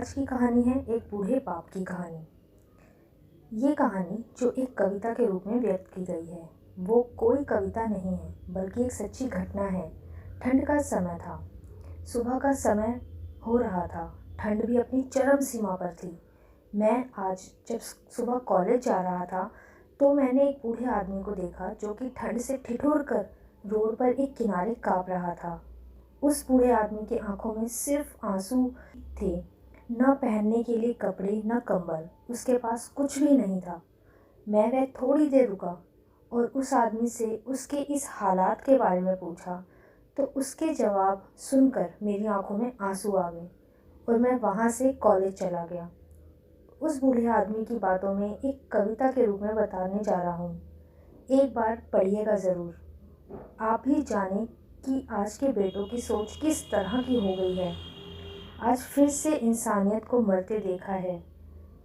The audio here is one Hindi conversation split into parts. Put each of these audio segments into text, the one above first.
आज की कहानी है एक बूढ़े बाप की कहानी। ये कहानी जो एक कविता के रूप में व्यक्त की गई है वो कोई कविता नहीं है बल्कि एक सच्ची घटना है। ठंड का समय था, सुबह का समय हो रहा था, ठंड भी अपनी चरम सीमा पर थी। मैं आज जब सुबह कॉलेज जा रहा था तो मैंने एक बूढ़े आदमी को देखा जो कि ठंड से ठिठुर कर रोड पर एक किनारे काँप रहा था। उस बूढ़े आदमी की आंखों में सिर्फ आंसू थे, न पहनने के लिए कपड़े न कंबल, उसके पास कुछ भी नहीं था। मैं वह थोड़ी देर रुका और उस आदमी से उसके इस हालात के बारे में पूछा तो उसके जवाब सुनकर मेरी आंखों में आंसू आ गए और मैं वहाँ से कॉलेज चला गया। उस बूढ़े आदमी की बातों में एक कविता के रूप में बताने जा रहा हूँ। एक बार पढ़िएगा ज़रूर, आप भी जाने कि आज के बेटों की सोच किस तरह की हो गई है। आज फिर से इंसानियत को मरते देखा है,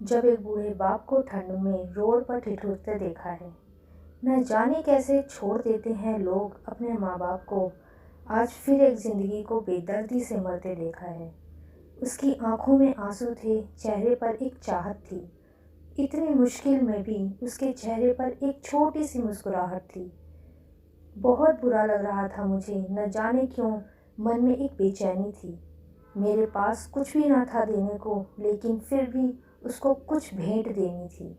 जब एक बूढ़े बाप को ठंड में रोड पर ठिठुरते देखा है। न जाने कैसे छोड़ देते हैं लोग अपने माँ बाप को। आज फिर एक ज़िंदगी को बेदर्दी से मरते देखा है। उसकी आंखों में आंसू थे, चेहरे पर एक चाहत थी। इतनी मुश्किल में भी उसके चेहरे पर एक छोटी सी मुस्कुराहट थी। बहुत बुरा लग रहा था मुझे, न जाने क्यों मन में एक बेचैनी थी। मेरे पास कुछ भी ना था देने को, लेकिन फिर भी उसको कुछ भेंट देनी थी।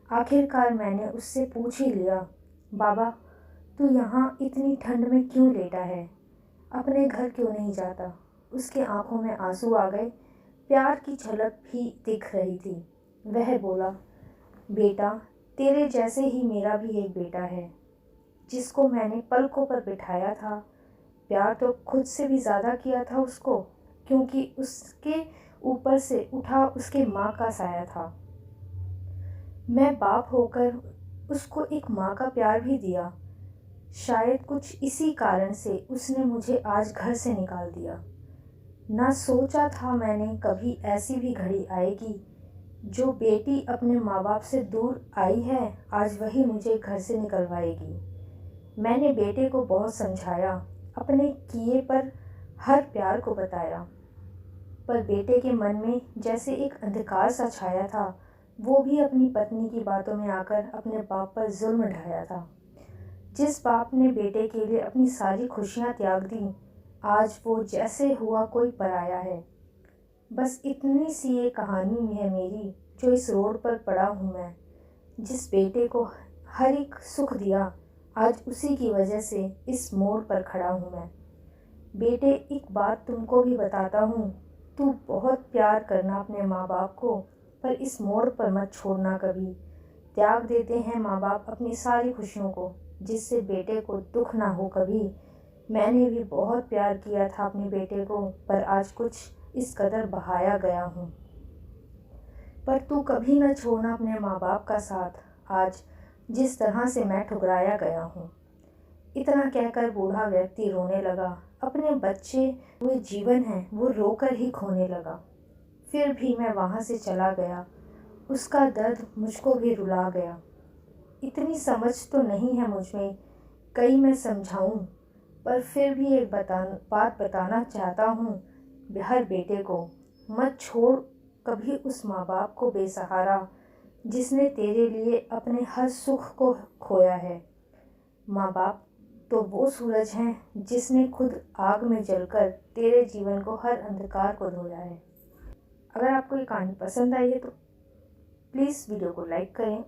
आखिरकार मैंने उससे पूछ ही लिया, बाबा तू यहाँ इतनी ठंड में क्यों लेटा है, अपने घर क्यों नहीं जाता। उसके आंखों में आंसू आ गए, प्यार की झलक भी दिख रही थी। वह बोला, बेटा तेरे जैसे ही मेरा भी एक बेटा है जिसको मैंने पलकों पर बिठाया था। प्यार तो खुद से भी ज़्यादा किया था उसको, क्योंकि उसके ऊपर से उठा उसके माँ का साया था। मैं बाप होकर उसको एक माँ का प्यार भी दिया। शायद कुछ इसी कारण से उसने मुझे आज घर से निकाल दिया। ना सोचा था मैंने कभी ऐसी भी घड़ी आएगी, जो बेटी अपने माँ बाप से दूर आई है आज वही मुझे घर से निकलवाएगी। मैंने बेटे को बहुत समझाया, अपने किए पर हर प्यार को बताया, पर बेटे के मन में जैसे एक अंधकार सा छाया था। वो भी अपनी पत्नी की बातों में आकर अपने बाप पर जुल्म ढाया था। जिस बाप ने बेटे के लिए अपनी सारी खुशियाँ त्याग दी, आज वो जैसे हुआ कोई पराया है। बस इतनी सी ये कहानी है मेरी, जो इस रोड पर पड़ा हूँ मैं। जिस बेटे को हर एक सुख दिया, आज उसी की वजह से इस मोड़ पर खड़ा हूँ मैं। बेटे एक बात तुमको भी बताता हूँ, तू बहुत प्यार करना अपने माँ बाप को, पर इस मोड़ पर मत छोड़ना कभी। त्याग देते हैं माँ बाप अपनी सारी खुशियों को, जिससे बेटे को दुख ना हो कभी। मैंने भी बहुत प्यार किया था अपने बेटे को, पर आज कुछ इस कदर बहाया गया हूँ। पर तू कभी न छोड़ना अपने माँ बाप का साथ, आज जिस तरह से मैं ठुकराया गया हूँ। इतना कहकर बूढ़ा व्यक्ति रोने लगा। अपने बच्चे हुए जीवन है वो रोकर ही खोने लगा। फिर भी मैं वहाँ से चला गया, उसका दर्द मुझको भी रुला गया। इतनी समझ तो नहीं है मुझ में, कई मैं समझाऊं, पर फिर भी एक बात बताना चाहता हूँ हर बेटे को, मत छोड़ कभी उस माँ बाप को बेसहारा, जिसने तेरे लिए अपने हर सुख को खोया है। माँ बाप तो वो सूरज हैं जिसने खुद आग में जलकर तेरे जीवन को हर अंधकार को धोया है। अगर आपको ये कहानी पसंद आई है तो प्लीज़ वीडियो को लाइक करें,